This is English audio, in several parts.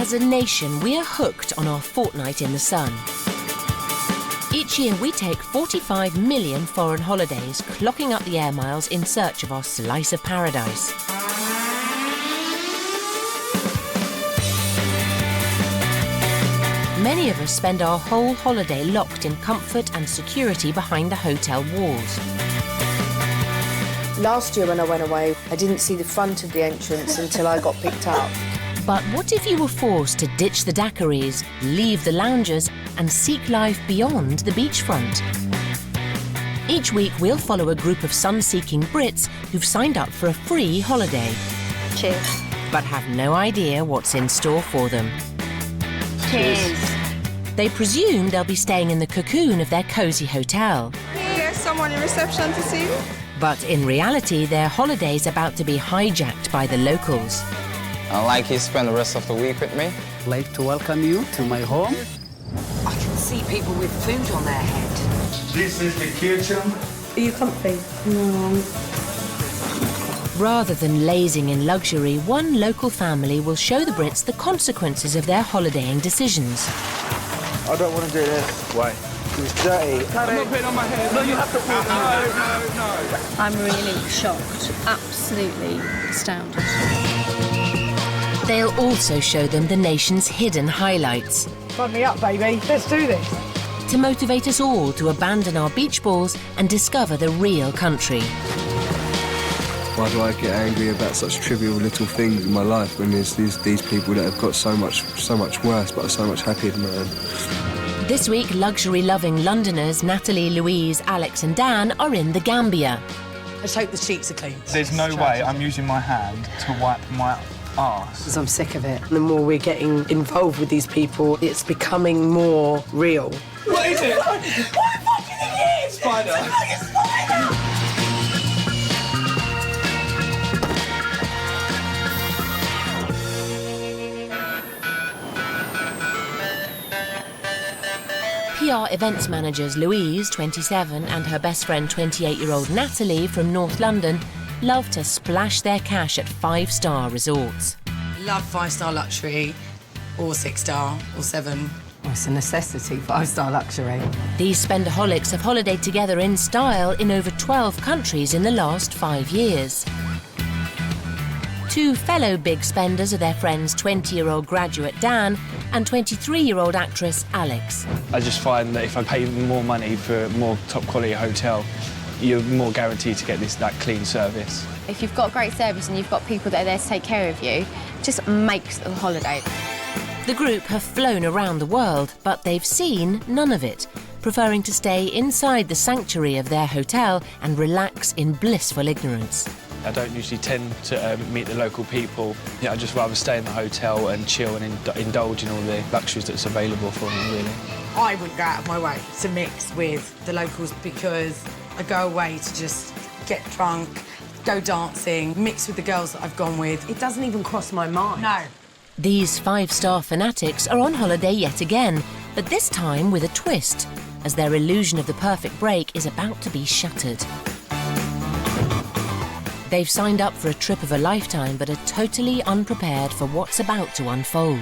As a nation, we are hooked on our fortnight in the sun. Each year we take 45 million foreign holidays, clocking up the air miles in search of our slice of paradise. Many of us spend our whole holiday locked in comfort and security behind the hotel walls. Last year when I went away, I didn't see the front of the entrance until I got picked up. But what if you were forced to ditch the daiquiris, leave the lounges and seek life beyond the beachfront? Each week we'll follow a group of sun-seeking Brits who've signed up for a free holiday. Cheers. But have no idea what's in store for them. Cheers. They presume they'll be staying in the cocoon of their cosy hotel. There's someone in reception to see you. But in reality, their holiday's about to be hijacked by the locals. I'd like you to spend the rest of the week with me. I'd like to welcome you to my home. I can see people with food on their head. This is the kitchen. Are you comfy? No. Rather than lazing in luxury, one local family will show the Brits the consequences of their holidaying decisions. I don't want to do this. Why? It's dirty. I'm not putting on my hair. No, you have to put it on. No. I'm really shocked, absolutely astounded. They'll also show them the nation's hidden highlights. Fund me up, baby. Let's do this. To motivate us all to abandon our beach balls and discover the real country. Why do I get angry about such trivial little things in my life when there's these people that have got so much worse but are so much happier than I am? This week, luxury-loving Londoners Natalie, Louise, Alex and Dan are in the Gambia. Let's hope the sheets are clean. There's no way I'm using my hand to wipe my arse. Because I'm sick of it. The more we're getting involved with these people, it's becoming more real. What is it? What the fucking thing is? Spider. It's a fucking spider! PR events managers Louise, 27, and her best friend 28-year-old Natalie from North London love to splash their cash at 5-star resorts. Love 5-star luxury, or 6-star, or 7. It's a necessity, 5-star luxury. These spendaholics have holidayed together in style in over 12 countries in the last 5 years. Two fellow big spenders are their friends 20-year-old graduate Dan and 23-year-old actress Alex. I just find that if I pay more money for a more top-quality hotel, you're more guaranteed to get that clean service. If you've got great service and you've got people that are there to take care of you, it just makes the holiday. The group have flown around the world, but they've seen none of it, preferring to stay inside the sanctuary of their hotel and relax in blissful ignorance. I don't usually tend to meet the local people. Yeah, I'd just rather stay in the hotel and chill and indulge in all the luxuries that's available for me, really. I wouldn't go out of my way to mix with the locals because I go away to just get drunk, go dancing, mix with the girls that I've gone with. It doesn't even cross my mind. No. These 5-star fanatics are on holiday yet again, but this time with a twist, as their illusion of the perfect break is about to be shattered. They've signed up for a trip of a lifetime, but are totally unprepared for what's about to unfold.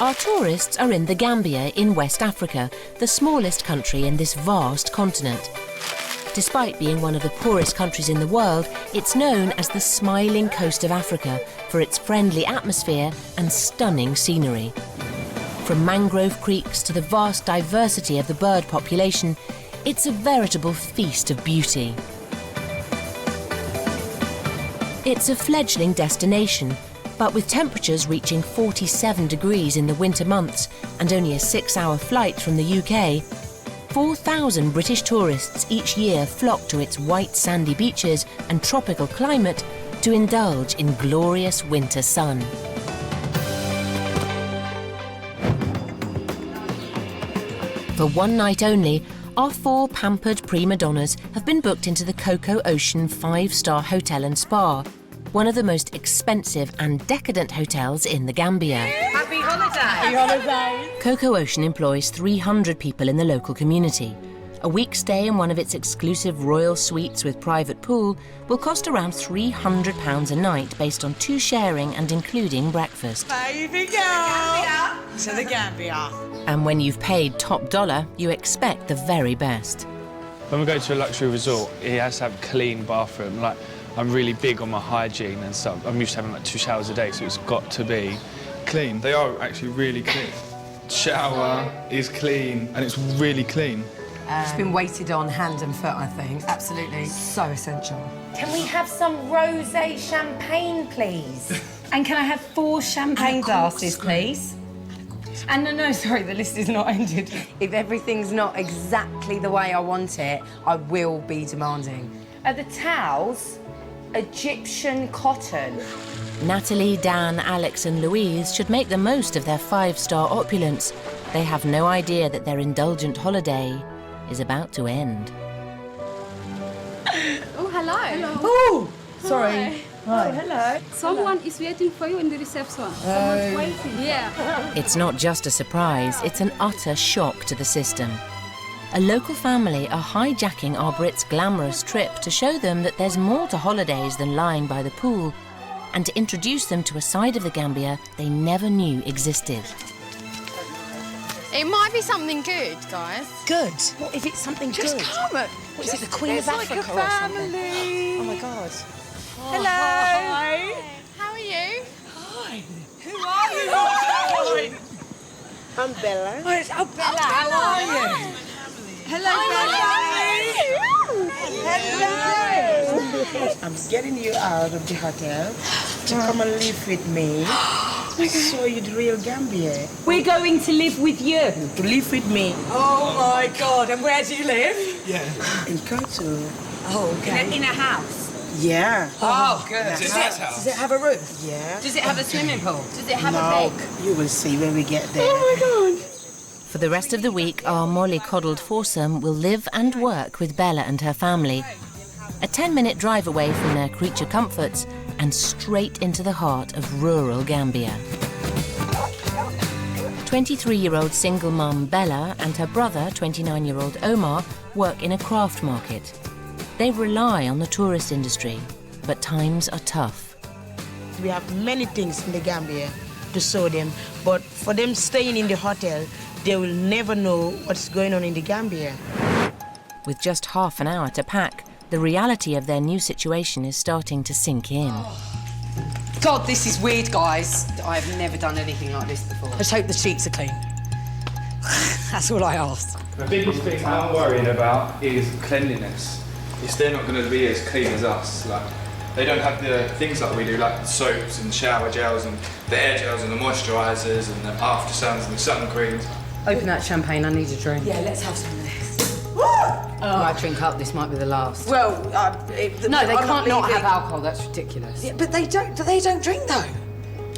Our tourists are in the Gambia in West Africa, the smallest country in this vast continent. Despite being one of the poorest countries in the world, it's known as the smiling coast of Africa for its friendly atmosphere and stunning scenery. From mangrove creeks to the vast diversity of the bird population, it's a veritable feast of beauty. It's a fledgling destination, but with temperatures reaching 47 degrees in the winter months and only a 6-hour flight from the UK, 4,000 British tourists each year flock to its white sandy beaches and tropical climate to indulge in glorious winter sun. For one night only, our 4 pampered prima donnas have been booked into the Coco Ocean 5-star hotel and spa, one of the most expensive and decadent hotels in the Gambia. Happy holiday! Happy holiday! Coco Ocean employs 300 people in the local community. A week's stay in one of its exclusive royal suites with private pool will cost around £300 a night based on 2 sharing and including breakfast. Baby girl! To the Gambia. And when you've paid top dollar, you expect the very best. When we go to a luxury resort, it has to have a clean bathroom. Like, I'm really big on my hygiene and stuff. I'm used to having like 2 showers a day, so it's got to be Clean. They are actually really clean. Shower is clean, and it's really clean. It's been weighted on hand and foot, I think. Absolutely. So essential. Can we have some rosé champagne, please? And can I have 4 champagne glasses, please? And no, sorry, the list is not ended. If everything's not exactly the way I want it, I will be demanding. Are the towels Egyptian cotton? Natalie, Dan, Alex and Louise should make the most of their 5-star opulence. They have no idea that their indulgent holiday is about to end. Oh, hello. Hello. Oh, sorry. Hi. Hi. Oh, hello. Someone is waiting for you in the reception. Someone's waiting. Yeah. It's not just a surprise, it's an utter shock to the system. A local family are hijacking our Brits' glamorous trip to show them that there's more to holidays than lying by the pool, and to introduce them to a side of the Gambia they never knew existed. It might be something good, guys. Good? What if it's something Just good? come. What is it, the Queen of Africa like a or something? family. Oh my God. Hello. Hi. How are you? Hi. Who are you? I'm Bella. Oh, Bella. How are you? Hello, Hello. I'm getting you out of the hotel to come and live with me. So you'd real Gambia. We're going to live with you. To live with me. Oh my God, and where do you live? Yeah. In Kotu. Oh, okay. In a house? Yeah. Oh, good. Does it have a roof? Yeah. Does it have a swimming pool? Does it have a No, bed? you will see when we get there. Oh my God. For the rest of the week, our molly-coddled foursome will live and work with Bella and her family. A 10-minute drive away from their creature comforts and straight into the heart of rural Gambia. 23-year-old single mum Bella and her brother, 29-year-old Omar, work in a craft market. They rely on the tourist industry, but times are tough. We have many things in the Gambia to show them, but for them staying in the hotel, they will never know what's going on in the Gambia. With just half an hour to pack, the reality of their new situation is starting to sink in. God, this is weird, guys. I've never done anything like this before. Let's hope the sheets are clean. That's all I ask. The biggest thing I'm worried about is cleanliness. They're not going to be as clean as us. Like, they don't have the things like we do, like the soaps and shower gels and the air gels and the moisturisers and the after suns and the sun creams. Open that champagne, I need a drink. Yeah, let's have some of this. I might drink up, this might be the last. Well, no, they can't not have alcohol, that's ridiculous. Yeah, but they don't drink though.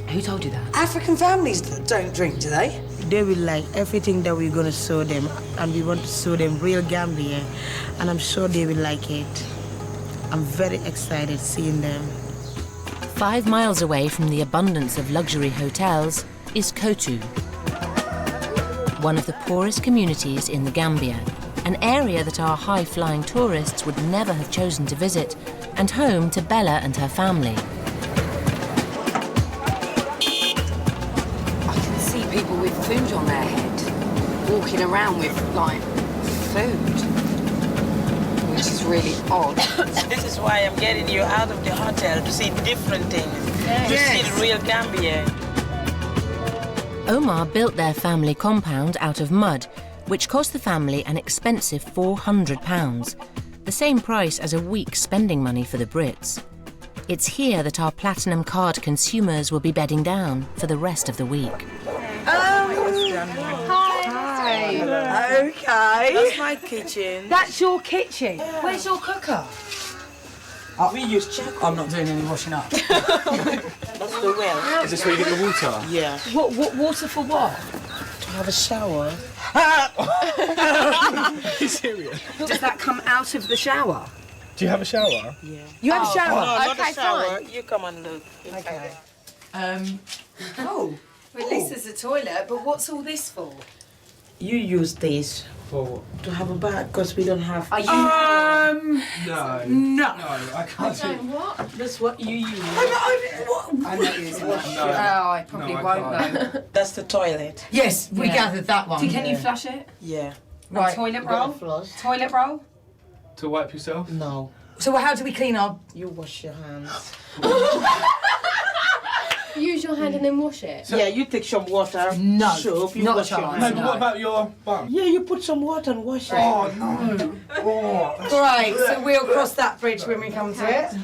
Who told you that? African families don't drink, do they? They will like everything that we're going to show them, and we want to show them real Gambia, and I'm sure they will like it. I'm very excited seeing them. 5 miles away from the abundance of luxury hotels is Kotu, one of the poorest communities in the Gambia, an area that our high-flying tourists would never have chosen to visit, and home to Bella and her family. I can see people with food on their head, walking around with, like, food, which is really odd. This is why I'm getting you out of the hotel to see different things, to see the real Gambia. Omar built their family compound out of mud, which cost the family an expensive £400, the same price as a week's spending money for the Brits. It's here that our platinum card consumers will be bedding down for the rest of the week. Hi. Okay. That's my kitchen. That's your kitchen. Where's your cooker? We use charcoal. I'm not doing any washing up. That's the well. Is this where you get the water? Yeah. What water for what? To have a shower. Are you serious? Does that come out of the shower? Do you have a shower? Yeah. You have a shower? No, not Okay, a shower. fine. You come and look. Okay. Oh, well, this is a toilet, but what's all this for? You use this For to have a bath because we don't have. Are you? No. can't do it. What? That's what you use. I'm not using that. No. Oh, I probably No, I won't though. That's the toilet. Yes, we gathered that one. Can you flush it? Yeah. Right. Toilet Gotta roll? flush. Toilet roll? To wipe yourself? No. So how do we clean our... You wash your hands. Use your hand and then wash it. Yeah, you take some water, No, soap, you not wash your chance. hands. No, but what about your bum? Yeah, you put some water and wash it. Oh, no. Oh, that's... Right, so we'll cross that bridge when we come to it.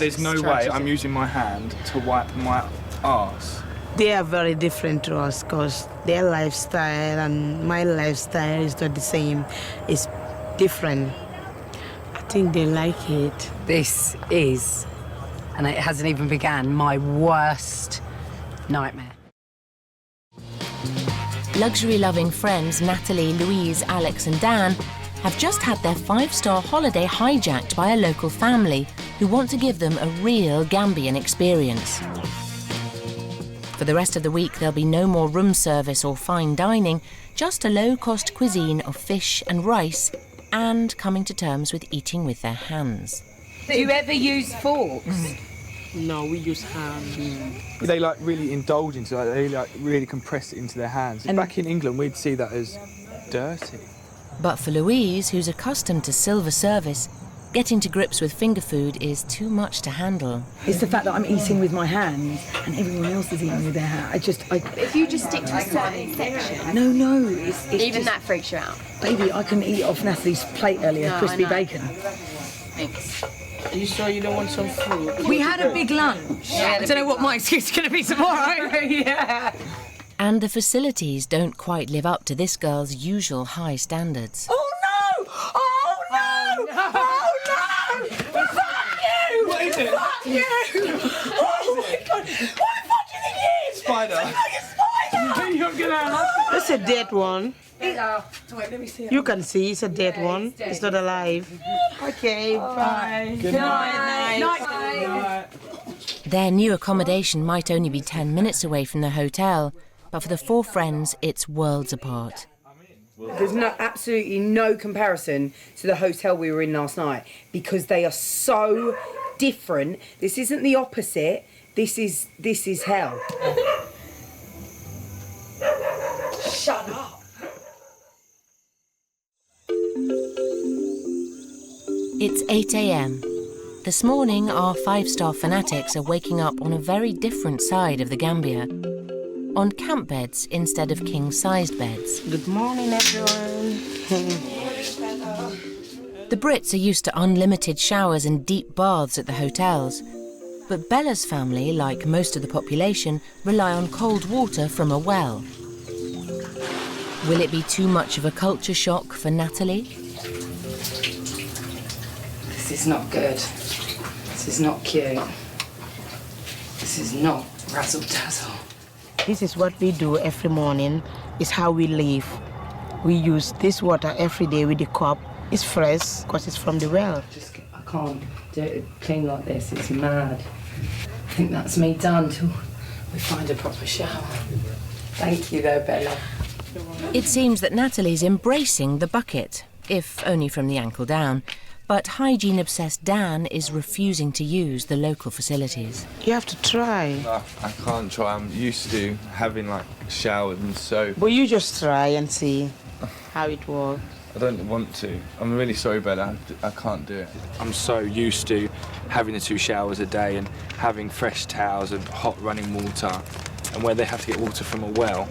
There's no way I'm using my hand to wipe my arse. They are very different to us because their lifestyle and my lifestyle is not the same. It's different. I think they like it. This is, and it hasn't even begun, my worst nightmare. Luxury-loving friends Natalie, Louise, Alex and Dan have just had their 5-star holiday hijacked by a local family who want to give them a real Gambian experience. For the rest of the week, there'll be no more room service or fine dining, just a low-cost cuisine of fish and rice, and coming to terms with eating with their hands. Do you ever use forks? No, we use hands. They like really indulge into it, they like really compress it into their hands. And back in England, we'd see that as dirty. But for Louise, who's accustomed to silver service, getting to grips with finger food is too much to handle. It's the fact that I'm eating with my hands and everyone else is eating with their hands. If you just stick to a certain section... No, it's Even just, that freaks you out. Baby, I couldn't eat off Natalie's plate earlier, No, I crispy know. bacon. Thanks. Are you sure you don't want some food? We had a big lunch. I don't know what my excuse is going to be tomorrow. Yeah. And the facilities don't quite live up to this girl's usual high standards. Oh no! Oh no! Oh no! Fuck you! What is it? Fuck you! Oh my god! What the fuck do you think it is? Spider. It's like a spider! You're gonna... That's a dead one. Wait, let me see it. You can see it's a dead one. It's not alive. Okay, bye. Good night. Night. Their new accommodation might only be 10 minutes away from the hotel, but for the 4 friends, it's worlds apart. There's absolutely no comparison to the hotel we were in last night because they are so different. This isn't the opposite. This is hell. Shut up. It's 8 a.m. This morning, our 5-star fanatics are waking up on a very different side of the Gambia. On camp beds instead of king-sized beds. Good morning, everyone. The Brits are used to unlimited showers and deep baths at the hotels. But Bella's family, like most of the population, rely on cold water from a well. Will it be too much of a culture shock for Natalie? This is not good. This is not cute. This is not razzle-dazzle. This is what we do every morning. It's how we live. We use this water every day with the cup. It's fresh because it's from the well. I can't do it clean like this. It's mad. I think that's me done till we find a proper shower. Thank you though, Bella. It seems that Natalie's embracing the bucket, if only from the ankle down. But hygiene-obsessed Dan is refusing to use the local facilities. You have to try. No, I can't try. I'm used to having like showers and soap. But you just try and see how it works. I don't want to. I'm really sorry, Bella. I can't do it. I'm so used to having the 2 showers a day and having fresh towels and hot running water, and where they have to get water from a well,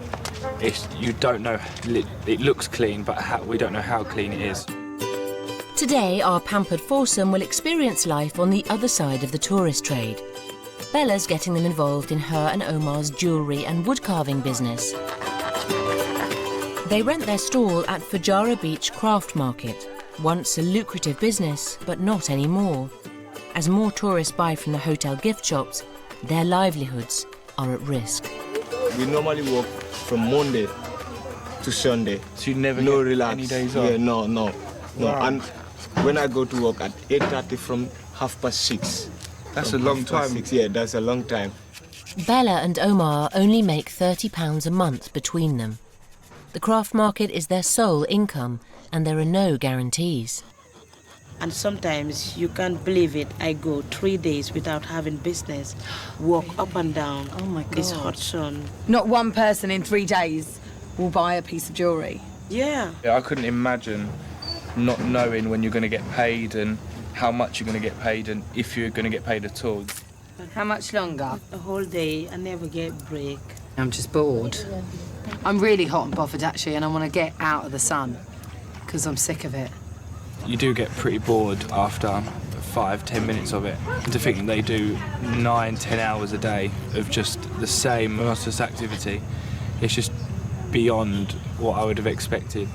you don't know. It looks clean, but we don't know how clean it is. Today, our pampered foursome will experience life on the other side of the tourist trade. Bella's getting them involved in her and Omar's jewellery and woodcarving business. They rent their stall at Fujara Beach Craft Market, once a lucrative business, but not anymore. As more tourists buy from the hotel gift shops, their livelihoods are at risk. We normally work from Monday to Sunday. So you never no get relax. any days off? Yeah, no. Wow. And when I go to work at 8:30 from 6:30. That's a long time. 6, yeah, that's a long time. Bella and Omar only make £30 a month between them. The craft market is their sole income, and there are no guarantees. And sometimes, you can't believe it, I go 3 days without having business, walk up and down this hot sun. Not one person in 3 days will buy a piece of jewellery. Yeah. I couldn't imagine not knowing when you're going to get paid and how much you're going to get paid and if you're going to get paid at all. How much longer? A whole day, I never get a break. I'm just bored. I'm really hot and bothered, actually, and I want to get out of the sun because I'm sick of it. You do get pretty bored after 5-10 minutes of it. To think that they do 9-10 hours a day of just the same monotonous activity, it's just beyond what I would have expected.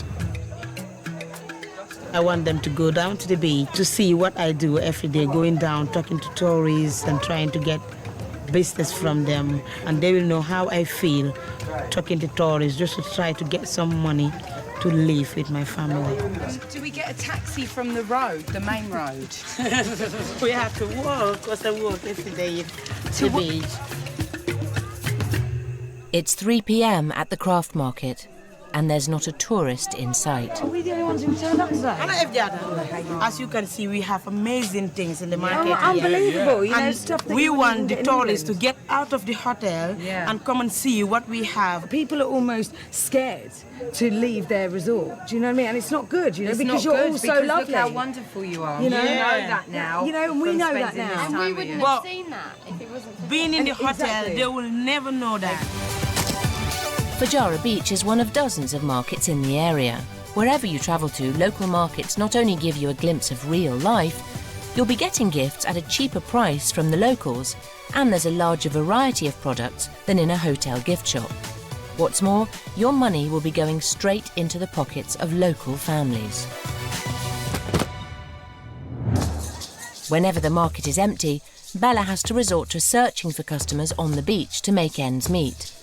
I want them to go down to the beach to see what I do every day, going down, talking to tourists and trying to get business from them. And they will know how I feel talking to tourists, just to try to get some money to live with my family. Do we get a taxi from the road, the main road? We have to walk, because I walk every day to the beach. It's 3 p.m. at the craft market, and there's not a tourist in sight. Are we the only ones who turn up today? As you can see, we have amazing things in the market here. Unbelievable. You know, and stuff that we want the tourists to get out of the hotel and come and see what we have. People are almost scared to leave their resort. Do you know what I mean? And it's not good, you know, It's because not you're good all so because lovely. Look how wonderful you are. You know, We know that now. You know, and we from know that spending now. this And time we with wouldn't you. have seen that if it wasn't for Being in the hotel, Exactly. they will never know that. Fajara Beach is one of dozens of markets in the area. Wherever you travel to, local markets not only give you a glimpse of real life, you'll be getting gifts at a cheaper price from the locals, and there's a larger variety of products than in a hotel gift shop. What's more, your money will be going straight into the pockets of local families. Whenever the market is empty, Bella has to resort to searching for customers on the beach to make ends meet.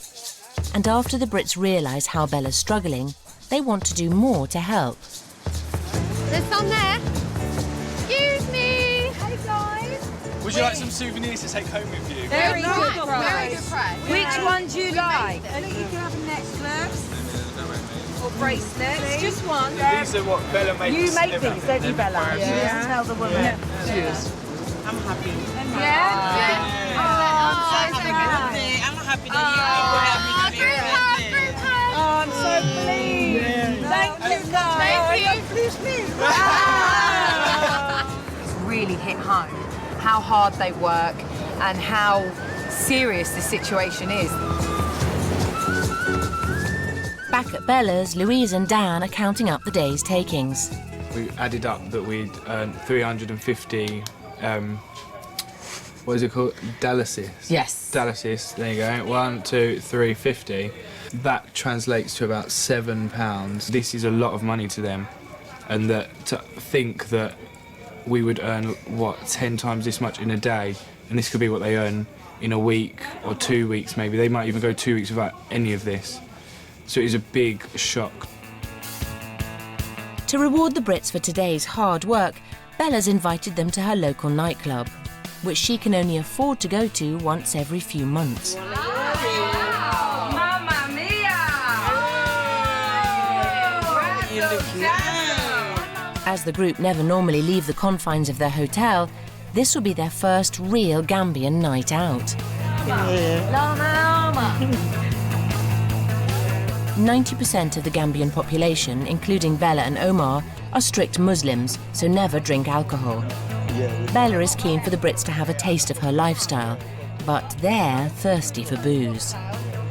And after the Brits realise how Bella's struggling, they want to do more to help. There's some there. Excuse me. Hey, guys. Would you like some souvenirs to take home with you? Very good price. Which one do you like? I think you can have a necklace or bracelets. Just one. These are what Bella makes. You make every- these, don't you, Bella? You just tell the woman. Cheers. I'm happy. Yeah. I'm happy that you people have me. Oh, I'm so pleased. Thank you, guys. It's really hit home how hard they work and how serious the situation is. Back at Bella's, Louise and Dan are counting up the day's takings. We added up that we'd earned 350, what is it called? Dallases. Yes. Dallases, there you go. 1, 2, 3, 50. That translates to about £7. This is a lot of money to them. And that to think that we would earn, 10 times this much in a day, and this could be what they earn in a week or 2 weeks maybe. They might even go 2 weeks without any of this. So it is a big shock. To reward the Brits for today's hard work, Bella's invited them to her local nightclub, which she can only afford to go to once every few months. Mamma mia! As the group never normally leave the confines of their hotel, this will be their first real Gambian night out. 90% of the Gambian population, including Bella and Omar, are strict Muslims, so never drink alcohol. Bella is keen for the Brits to have a taste of her lifestyle, but they're thirsty for booze.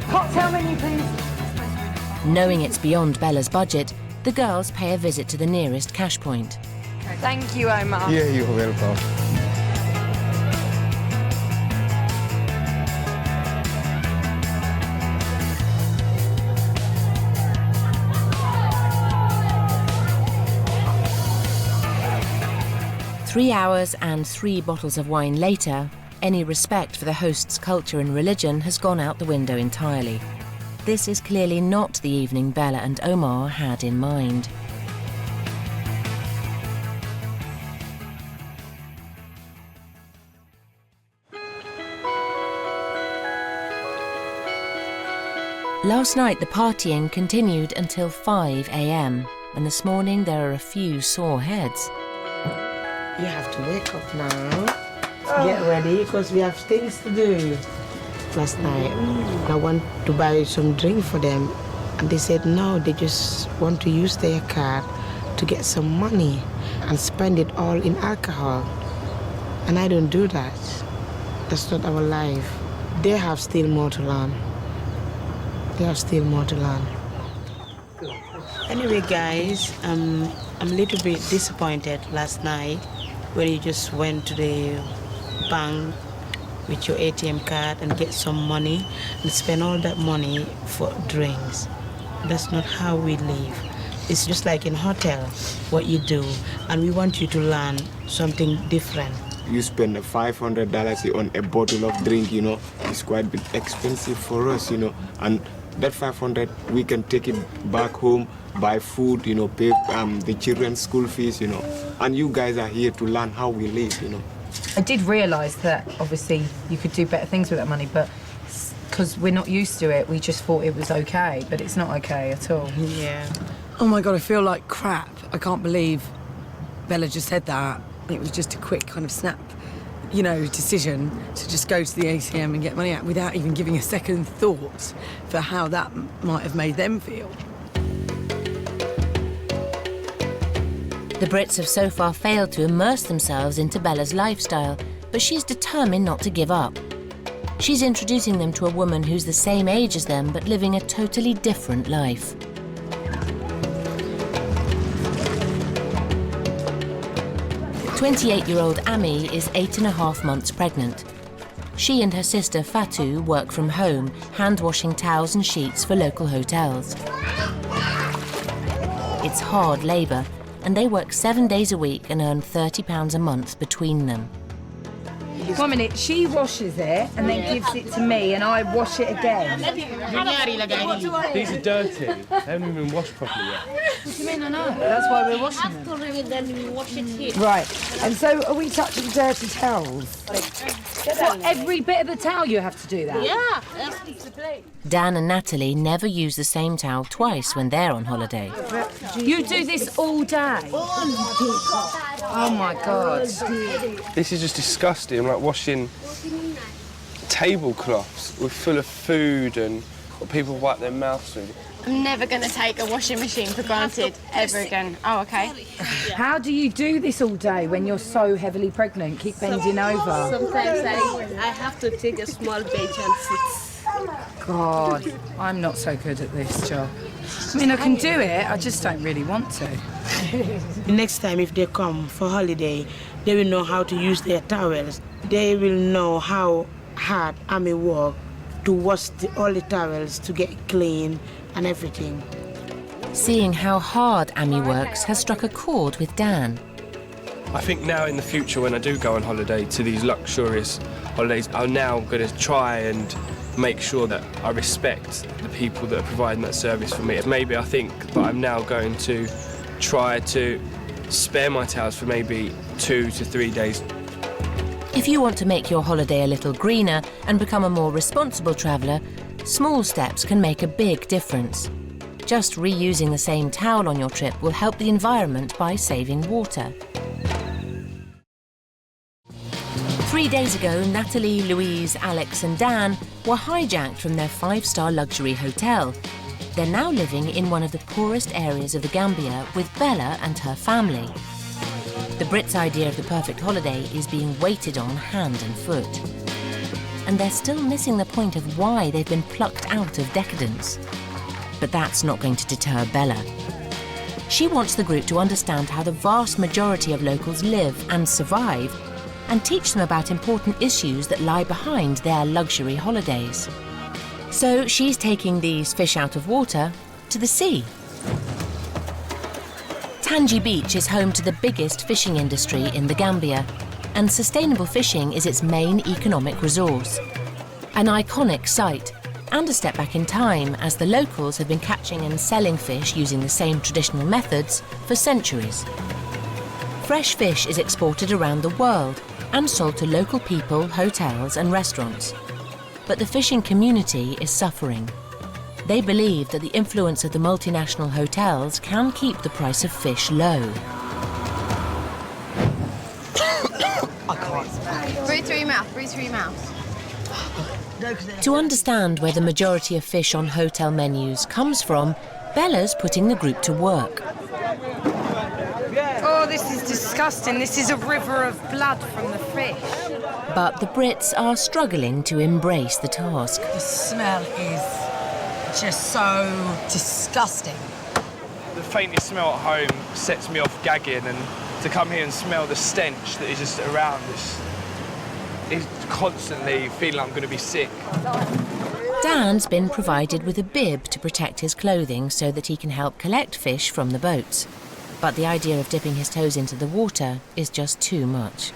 Cocktail menu, please. Knowing it's beyond Bella's budget, the girls pay a visit to the nearest cash point. Thank you, Omar. Yeah, you're welcome. "3 hours and 3 bottles of wine later, any respect for the host's culture and religion has gone out the window entirely. This is clearly not the evening Bella and Omar had in mind. Last night the partying continued until 5 a.m, and this morning there are a few sore heads. You have to wake up now. Get ready, because we have things to do. Last night, I want to buy some drink for them, and they said no, they just want to use their card to get some money and spend it all in alcohol. And I don't do that. That's not our life. They have still more to learn. They have still more to learn. Anyway, guys, I'm a little bit disappointed last night when you just went to the bank with your ATM card and get some money and spend all that money for drinks. That's not how we live. It's just like in hotel, what you do, and we want you to learn something different. You spend $500 on a bottle of drink, you know, it's quite a bit expensive for us, you know, and that $500, we can take it back home, buy food, you know, pay the children's school fees, you know, and you guys are here to learn how we live, you know. I did realise that obviously you could do better things with that money, but because we're not used to it, we just thought it was okay, but it's not okay at all. Yeah. Oh my God, I feel like crap. I can't believe Bella just said that. It was just a quick kind of snap, you know, decision to just go to the ATM and get money out without even giving a second thought for how that might have made them feel. The Brits have so far failed to immerse themselves into Bella's lifestyle, but she's determined not to give up. She's introducing them to a woman who's the same age as them, but living a totally different life. "28-year-old Ami is 8.5 months pregnant. She and her sister Fatu work from home, hand-washing towels and sheets for local hotels. It's hard labour, and they work 7 days a week and earn £30 a month between them. 1 minute, she washes it and then gives it to me and I wash it again. These are dirty. They haven't even been washed properly yet. What do you mean? I know. That's why we're washing them. After then we wash it here. Right. And so are we touching dirty towels? What, every bit of the towel you have to do that? Yeah. Dan and Natalie never use the same towel twice when they're on holiday. You do this all day? Oh my God. This is just disgusting. I'm like washing tablecloths with full of food and what people wipe their mouths with. I'm never going to take a washing machine for granted ever again. Oh, OK. How do you do this all day when you're so heavily pregnant? Keep bending over. Sometimes I have to take a small bench and sit. God, I'm not so good at this job. I mean, I can do it, I just don't really want to. Next time if they come for holiday, they will know how to use their towels. They will know how hard Ami work to wash all the towels to get clean and everything. Seeing how hard Ami works has struck a chord with Dan. I think now in the future when I do go on holiday to these luxurious holidays, I'm now going to try and make sure that I respect the people that are providing that service for me. Maybe I think that I'm now going to try to spare my towels for maybe 2 to 3 days. If you want to make your holiday a little greener and become a more responsible traveller, small steps can make a big difference. Just reusing the same towel on your trip will help the environment by saving water. 3 days ago, Natalie, Louise, Alex and Dan were hijacked from their 5-star luxury hotel. They're now living in one of the poorest areas of the Gambia with Bella and her family. The Brits' idea of the perfect holiday is being waited on hand and foot. And they're still missing the point of why they've been plucked out of decadence. But that's not going to deter Bella. She wants the group to understand how the vast majority of locals live and survive, and teach them about important issues that lie behind their luxury holidays. So she's taking these fish out of water to the sea. Tangi Beach is home to the biggest fishing industry in the Gambia, and sustainable fishing is its main economic resource. An iconic site, and a step back in time as the locals have been catching and selling fish using the same traditional methods for centuries. Fresh fish is exported around the world and sold to local people, hotels and restaurants. But the fishing community is suffering. They believe that the influence of the multinational hotels can keep the price of fish low. I can't. Breathe through your mouth, breathe through your mouth. To understand where the majority of fish on hotel menus comes from, Bella's putting the group to work. Oh, this is disgusting. This is a river of blood from the fish. But the Brits are struggling to embrace the task. The smell is just so disgusting. The faintest smell at home sets me off gagging, and to come here and smell the stench that is just around us is constantly feeling like I'm going to be sick. Dan's been provided with a bib to protect his clothing so that he can help collect fish from the boats. But the idea of dipping his toes into the water is just too much.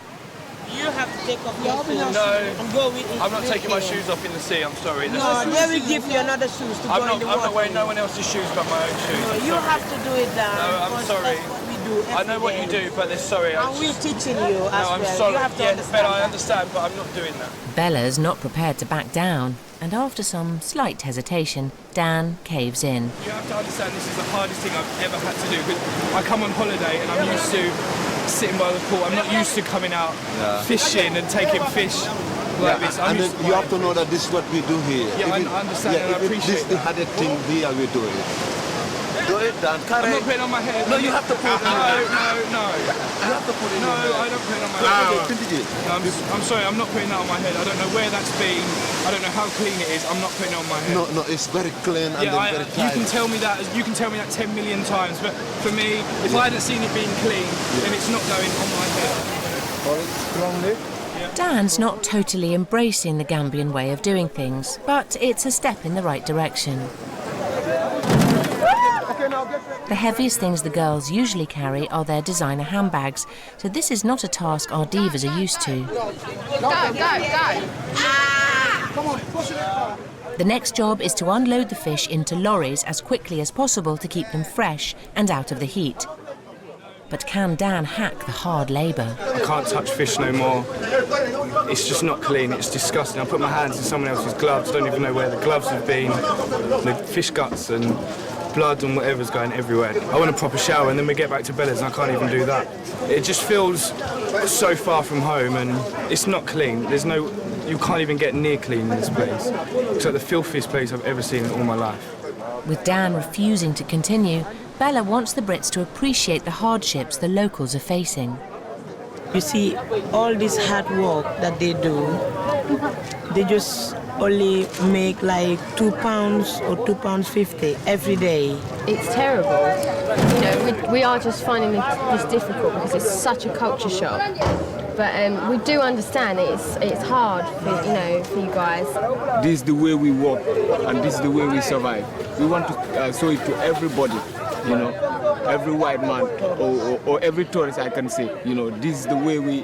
You have to take off your shoes and go with it. I'm not taking my shoes off in the sea, I'm sorry. No, they will give you another shoes to go in the water. I'm not wearing no one else's shoes but my own shoes. No, you have to do it, Dan. No, I'm sorry. That's what we do I know what you do, but they're sorry. And we're teaching you as well. I'm sorry. You have to understand. Bella, I understand, but I'm not doing that. Bella's not prepared to back down, and after some slight hesitation, Dan caves in. You have to understand this is the hardest thing I've ever had to do. I come on holiday and I'm used to sitting by the pool. I'm not used to coming out fishing and taking fish like this. And then you have to know that this is what we do here. Yeah, I understand and I appreciate this is the hardest thing here we're doing. Do it, Dan. I'm not putting it on my head. No, you have to put it on. No. You have to put it on. No, I don't put it on my head. No, I'm sorry, I'm not putting that on my head. I don't know where that's been. I don't know how clean it is. I'm not putting it on my head. No, it's very clean and then very tight. You can tell me that 10 million times, but for me, if I hadn't seen it being clean, then it's not going on my head. Dan's not totally embracing the Gambian way of doing things, but it's a step in the right direction. The heaviest things the girls usually carry are their designer handbags, so this is not a task our divas are used to. Go. The next job is to unload the fish into lorries as quickly as possible to keep them fresh and out of the heat. But can Dan hack the hard labour? I can't touch fish no more. It's just not clean, it's disgusting. I put my hands in someone else's gloves, don't even know where the gloves have been. The fish guts and blood and whatever's going everywhere. I want a proper shower and then we get back to Bella's and I can't even do that. It just feels so far from home and it's not clean. You can't even get near clean in this place. It's like the filthiest place I've ever seen in all my life. With Dan refusing to continue, Bella wants the Brits to appreciate the hardships the locals are facing. You see, all this hard work that they do, they just only make like £2 or £2.50 every day. It's terrible. You know, we are just finding this difficult because it's such a culture shock. But we do understand it's hard for you guys. This is the way we work and this is the way we survive. We want to show it to everybody, every white man or every tourist I can say, this is the way we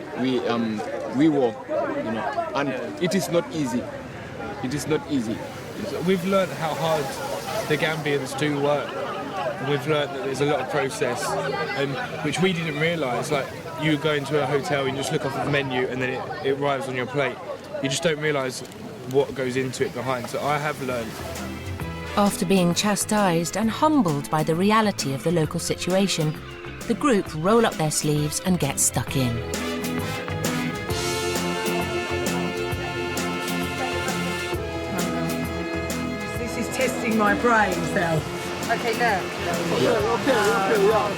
work, and it is not easy. It is not easy. We've learned how hard the Gambians do work. We've learned that there's a lot of process, which we didn't realise. Like, you go into a hotel and you just look off the menu and then it arrives on your plate. You just don't realise what goes into it behind. So I have learned. After being chastised and humbled by the reality of the local situation, the group roll up their sleeves and get stuck in. This is testing my brains now. Okay, look. Oh,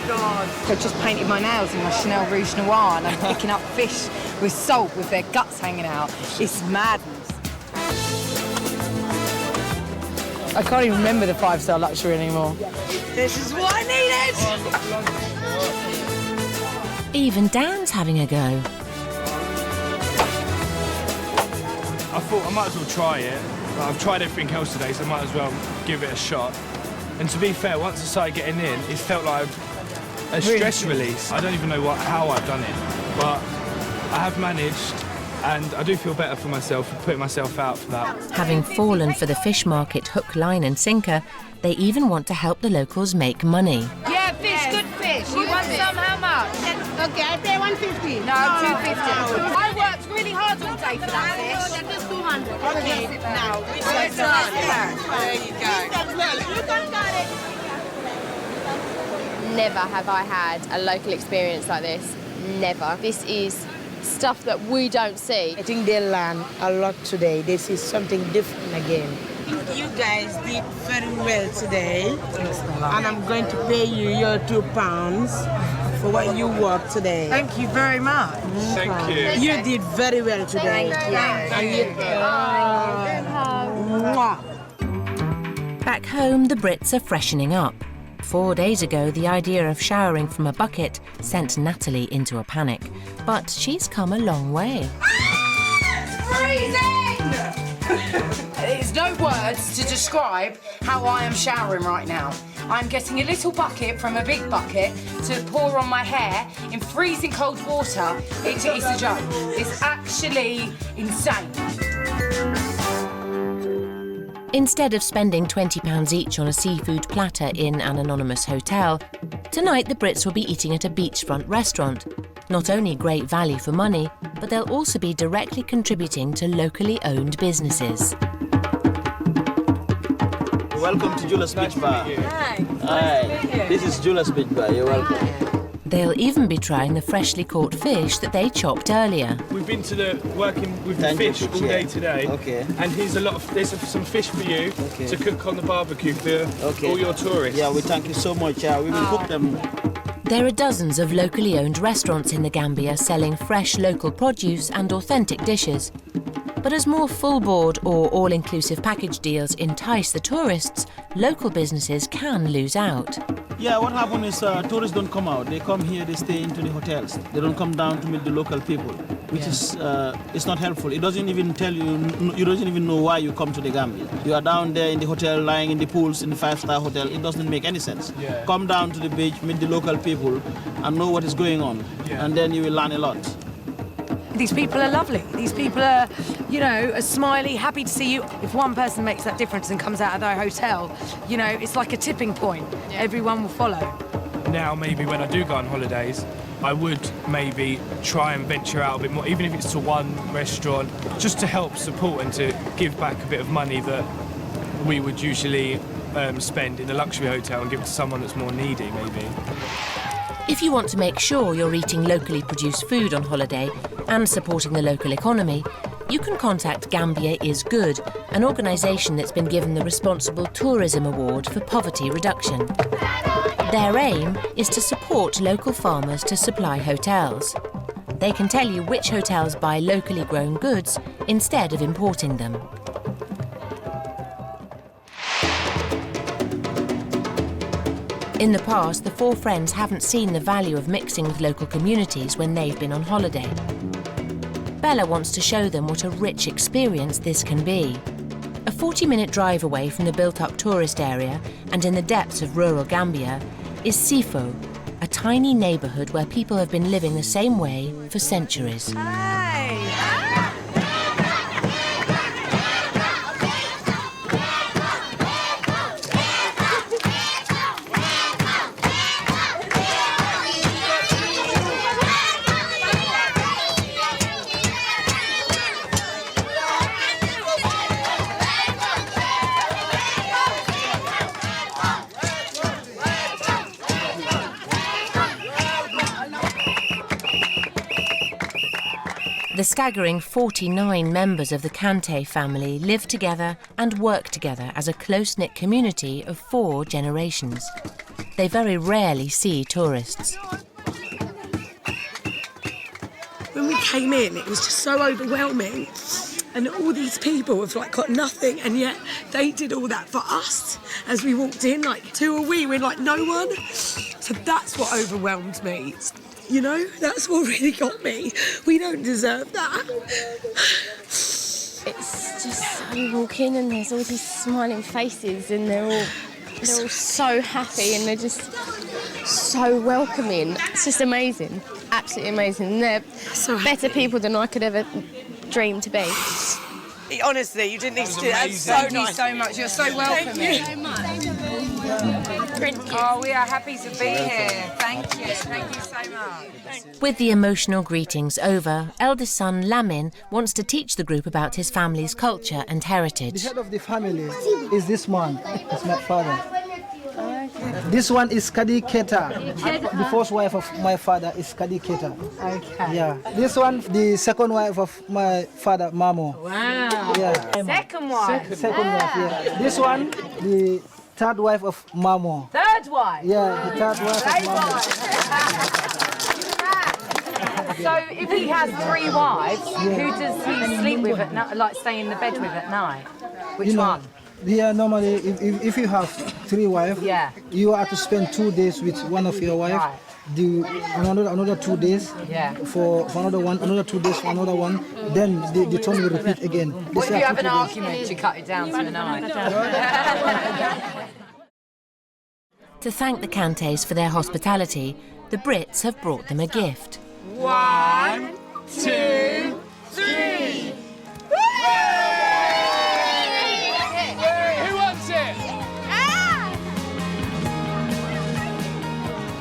God. I've just painted my nails in my Chanel Rouge Noir and I'm picking up fish with salt with their guts hanging out. It's madness. I can't even remember the 5-star luxury anymore. This is what I needed! Even Dan's having a go. I thought I might as well try it. I've tried everything else today, so I might as well give it a shot. And to be fair, once I started getting in, it felt like a stress release. I don't even know how I've done it, but I have managed, and I do feel better for myself for putting myself out for that. Having fallen for the fish market hook, line and sinker, they even want to help the locals make money. Yeah, fish, good fish. You want some? How much? Okay, I pay 150. No, 250. I worked really hard all day for that fish. No, just 200. Okay, now. There you go. You got it. Never have I had a local experience like this. Never. This is stuff that we don't see. I think they learn a lot today. They see something different again. You guys did very well today, and I'm going to pay you your £2 for what you worked today. Thank you very much. Thank you. You did very well today. Back home, the Brits are freshening up. 4 days ago, the idea of showering from a bucket sent Natalie into a panic. But she's come a long way. There's no words to describe how I am showering right now. I'm getting a little bucket from a big bucket to pour on my hair in freezing cold water. It's a joke. It's actually insane. Instead of spending £20 each on a seafood platter in an anonymous hotel, tonight the Brits will be eating at a beachfront restaurant. Not only great value for money, but they'll also be directly contributing to locally owned businesses. Welcome to Julia's Beach Bar. Hi. This is Julia's Beach Bar. You're welcome. They'll even be trying the freshly caught fish that they chopped earlier. We've been to working with the fish all day today. Okay. And there's some fish for you to cook on the barbecue for all your tourists. Yeah, we thank you so much. We will cook them. There are dozens of locally owned restaurants in the Gambia selling fresh local produce and authentic dishes. But as more full-board or all-inclusive package deals entice the tourists, local businesses can lose out. Yeah, what happens is tourists don't come out. They come here, they stay into the hotels. They don't come down to meet the local people, which is it's not helpful. It doesn't even tell you, you don't even know why you come to the Gambia. You are down there in the hotel, lying in the pools in the 5-star hotel. It doesn't make any sense. Yeah. Come down to the beach, meet the local people, and know what is going on. Yeah. And then you will learn a lot. These people are lovely. These people are, you know, are smiley, happy to see you. If one person makes that difference and comes out of their hotel, you know, it's like a tipping point. Yeah. Everyone will follow. Now, maybe when I do go on holidays, I would maybe try and venture out a bit more, even if it's to one restaurant, just to help support and to give back a bit of money that we would usually spend in a luxury hotel and give it to someone that's more needy, maybe. If you want to make sure you're eating locally produced food on holiday and supporting the local economy, you can contact Gambia is Good, an organisation that's been given the Responsible Tourism Award for poverty reduction. Their aim is to support local farmers to supply hotels. They can tell you which hotels buy locally grown goods instead of importing them. In the past, the four friends haven't seen the value of mixing with local communities when they've been on holiday. Bella wants to show them what a rich experience this can be. A 40-minute drive away from the built-up tourist area and in the depths of rural Gambia is Sifo, a tiny neighbourhood where people have been living the same way for centuries. The staggering 49 members of the Kante family live together and work together as a close-knit community of 4 generations. They very rarely see tourists. When we came in, it was just so overwhelming. And all these people have got nothing, and yet they did all that for us as we walked in. Who are we? We're no one. So that's what overwhelmed me. You know, that's what really got me. We don't deserve that. It's just, you walk in and there's all these smiling faces and they're all so happy and they're just so welcoming. It's just amazing, absolutely amazing. They're better people than I could ever dream to be. Honestly, you didn't need to do that. Thank you so much. You're so welcoming. Thank you. Oh, we are happy to be here. Thank you. Thank you so much. With the emotional greetings over, eldest son Lamin wants to teach the group about his family's culture and heritage. The head of the family is this man. It's my father. This one is Kadi Keta. The first wife of my father is Kadi Keta. Okay. Yeah. This one, the second wife of my father, Mamo. Wow. Yeah. Second wife. Second wife, yeah. This one, the third wife of Mamo. Third wife. Yeah, the third wife of Mamo. So if he has 3 wives, who does he sleep with at night, like stay in the bed with at night? Which one? Yeah, normally if you have 3 wives, you have to spend 2 days with one of your wives. Right. Do another 2 days for another one, another 2 days for another one. Then the turn will repeat again. What if you have an argument, you cut it down to a night? To thank the Cantes for their hospitality, the Brits have brought them a gift. 1, 2, 3. Who wants it?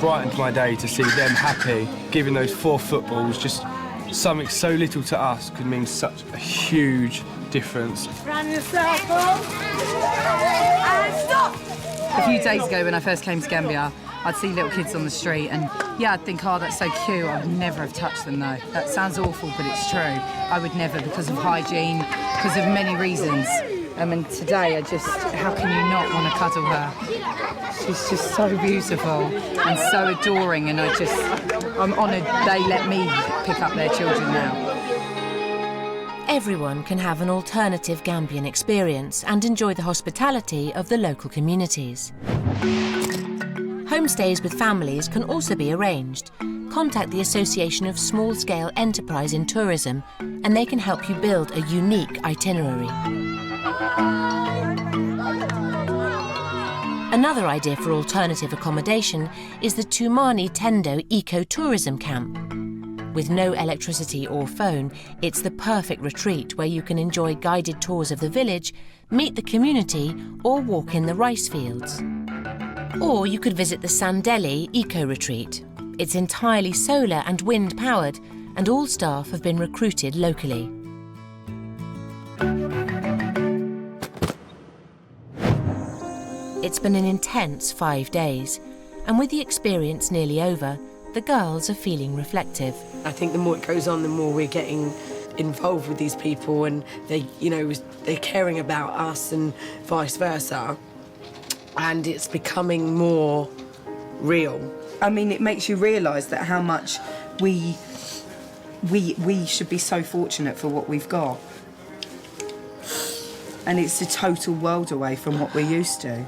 Brightened my day to see them happy, giving those 4 footballs. Just something so little to us could mean such a huge difference. Run the circle. And stop. A few days ago when I first came to Gambia, I'd see little kids on the street and I'd think, oh, that's so cute. I would never have touched them though. That sounds awful, but it's true. I would never, because of hygiene, because of many reasons. And today how can you not want to cuddle her? She's just so beautiful and so adoring, and I'm honoured they let me pick up their children now. Everyone can have an alternative Gambian experience and enjoy the hospitality of the local communities. Homestays with families can also be arranged. Contact the Association of Small-Scale Enterprise in Tourism and they can help you build a unique itinerary. Another idea for alternative accommodation is the Tumani Tendo Eco-Tourism Camp. With no electricity or phone, it's the perfect retreat where you can enjoy guided tours of the village, meet the community, or walk in the rice fields. Or you could visit the Sandeli Eco Retreat. It's entirely solar and wind powered, and all staff have been recruited locally. It's been an intense 5 days, and with the experience nearly over, the girls are feeling reflective. I think the more it goes on, the more we're getting involved with these people, and they're caring about us and vice versa. And it's becoming more real. I mean, it makes you realise that how much we should be so fortunate for what we've got. And it's a total world away from what we're used to.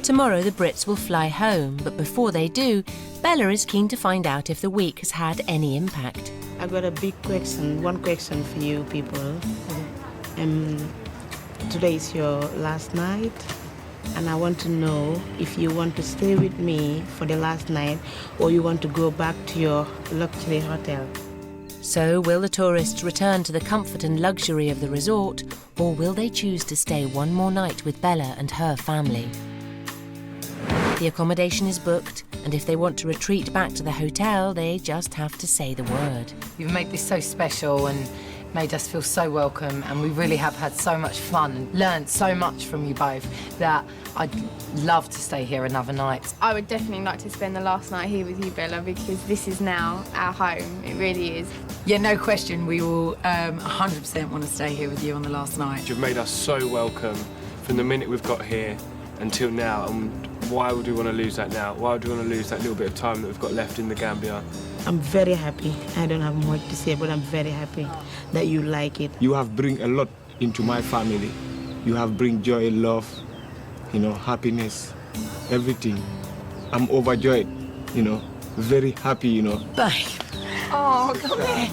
Tomorrow the Brits will fly home, but before they do, Bella is keen to find out if the week has had any impact. I've got a big question, one question for you people. Today is your last night, and I want to know if you want to stay with me for the last night or you want to go back to your luxury hotel. So will the tourists return to the comfort and luxury of the resort, or will they choose to stay one more night with Bella and her family? The accommodation is booked, and if they want to retreat back to the hotel, they just have to say the word. You've made this so special and made us feel so welcome, and we really have had so much fun and learned so much from you both that I'd love to stay here another night. I would definitely like to spend the last night here with you, Bella, because this is now our home. It really is. Yeah, no question. We will 100% want to stay here with you on the last night. You've made us so welcome from the minute we've got here until now, and why would we want to lose that now? Why would we want to lose that little bit of time that we've got left in the Gambia? I'm very happy. I don't have much to say, but I'm very happy that you like it. You have bring a lot into my family. You have bring joy, love, happiness, everything. I'm overjoyed, very happy, Bye. Oh, come here.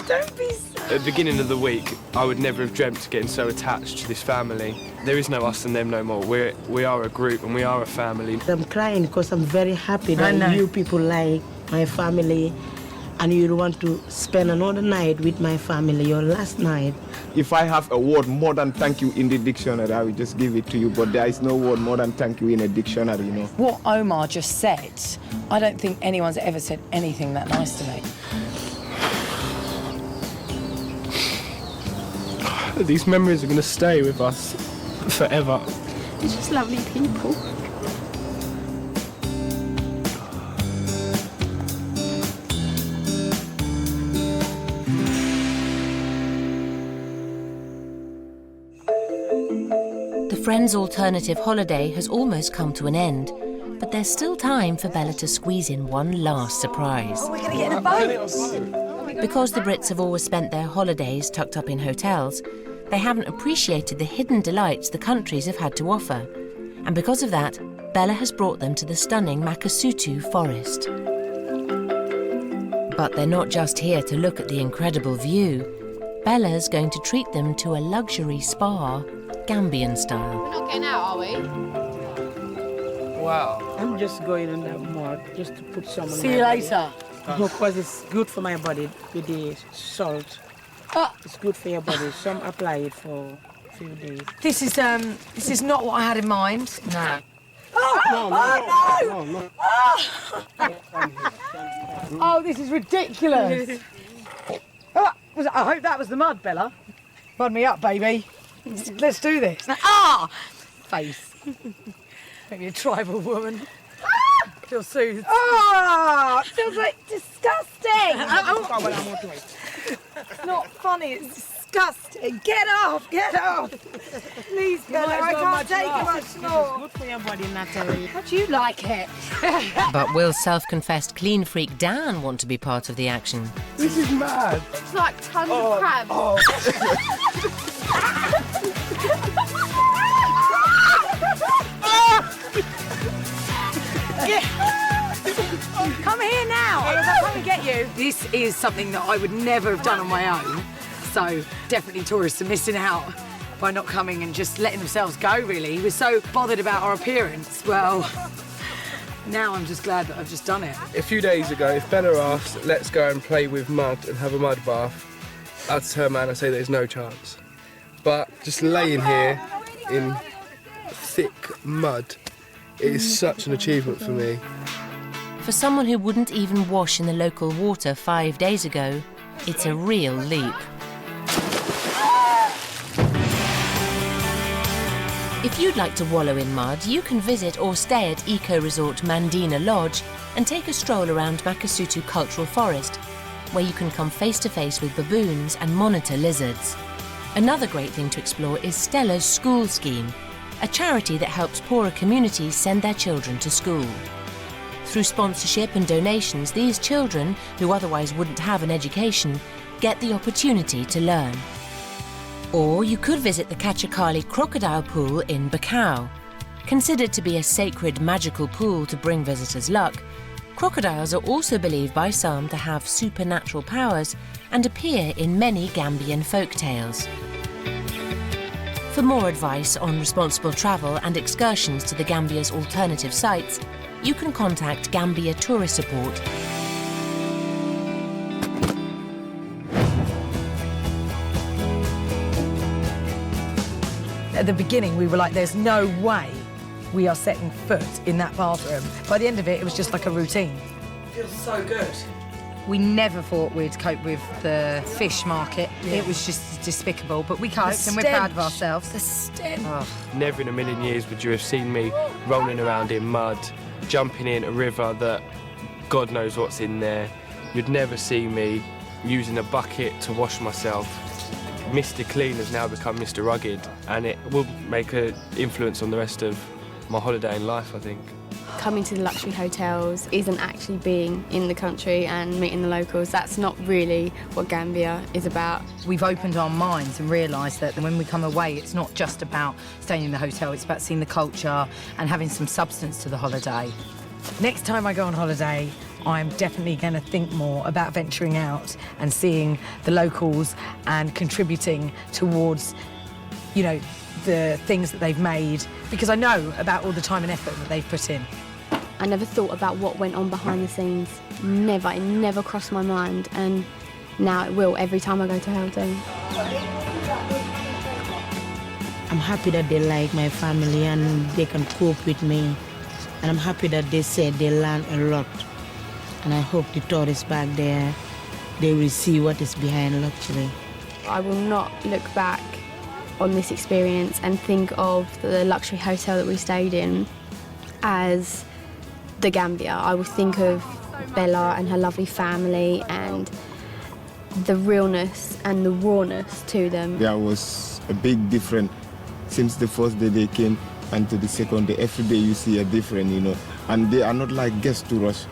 Don't be so... At the beginning of the week, I would never have dreamt of getting so attached to this family. There is no us and them no more. We are a group and we are a family. I'm crying because I'm very happy that you people like my family and you want to spend another night with my family, your last night. If I have a word more than thank you in the dictionary, I will just give it to you, but there is no word more than thank you in a dictionary, you know. What Omar just said, I don't think anyone's ever said anything that nice to me. These memories are going to stay with us forever. They're just lovely people. The Friends' alternative holiday has almost come to an end, but there's still time for Bella to squeeze in one last surprise. We're going to get in a boat. Because the Brits have always spent their holidays tucked up in hotels, they haven't appreciated the hidden delights the countries have had to offer. And because of that, Bella has brought them to the stunning Makasutu forest. But they're not just here to look at the incredible view. Bella's going to treat them to a luxury spa, Gambian style. We're not getting out, are we? Wow. I'm just going in that mud just to put some on See you later. Because it's good for my body with the salt. It's good for your body. Some apply it for a few days. This is not what I had in mind. No. No. Oh, this is ridiculous. I hope that was the mud, Bella. Bud me up, baby. Let's do this. Face. Maybe a tribal woman. Feel soothed. Feels like disgusting. It's not funny, it's disgusting. Get off, Please, Bella, I can't take it much more. It's good for your body, Natalie. How do you like it? But will self-confessed clean freak Dan want to be part of the action? This is mad. It's like tons of crabs. Come here now. I'll come and get you. This is something that I would never have done on my own. So definitely tourists are missing out by not coming and just letting themselves go, really. We're so bothered about our appearance. Well, now I'm just glad that I've just done it. A few days ago, if Bella asked, let's go and play with mud and have a mud bath, I'd turn man and say there's no chance. But just laying here in thick mud, it is such an achievement for me. For someone who wouldn't even wash in the local water 5 days ago, it's a real leap. If you'd like to wallow in mud, you can visit or stay at eco-resort Mandina Lodge and take a stroll around Makasutu Cultural Forest, where you can come face-to-face with baboons and monitor lizards. Another great thing to explore is Stella's School Scheme, a charity that helps poorer communities send their children to school. Through sponsorship and donations, these children, who otherwise wouldn't have an education, get the opportunity to learn. Or you could visit the Kachakali Crocodile Pool in Bakau. Considered to be a sacred magical pool to bring visitors luck, crocodiles are also believed by some to have supernatural powers and appear in many Gambian folk tales. For more advice on responsible travel and excursions to the Gambia's alternative sites, you can contact Gambia Tourist Support. At the beginning, we were like, there's no way we are setting foot in that bathroom. By the end of it, it was just like a routine. It feels so good. We never thought we'd cope with the fish market. Yeah. It was just despicable, but we coped The and we're proud of stench. ourselves. The stench. Oh, never in a million years would you have seen me rolling around in mud, jumping in a river that God knows what's in there. You'd never see me using a bucket to wash myself. Mr. Clean has now become Mr. Rugged, and it will make an influence on the rest of my holiday in life, I think. Coming to the luxury hotels isn't actually being in the country and meeting the locals. That's not really what Gambia is about. We've opened our minds and realised that when we come away, it's not just about staying in the hotel, it's about seeing the culture and having some substance to the holiday. Next time I go on holiday, I'm definitely going to think more about venturing out and seeing the locals and contributing towards, you know, the things that they've made, because I know about all the time and effort that they've put in. I never thought about what went on behind the scenes. Never, it never crossed my mind, and now it will every time I go to Hilton. I'm happy that they like my family and they can cope with me. And I'm happy that they said they learn a lot. And I hope the tourists back there, they will see what is behind luxury. I will not look back on this experience and think of the luxury hotel that we stayed in as the Gambia. I will think of Bella and her lovely family and the realness and the rawness to them. There was a big difference since the first day they came and to the second day. Every day you see a different, you know, and they are not like guests to us.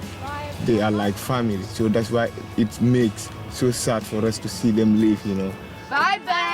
They are like family, so that's why it makes so sad for us to see them leave, you know. Bye-bye.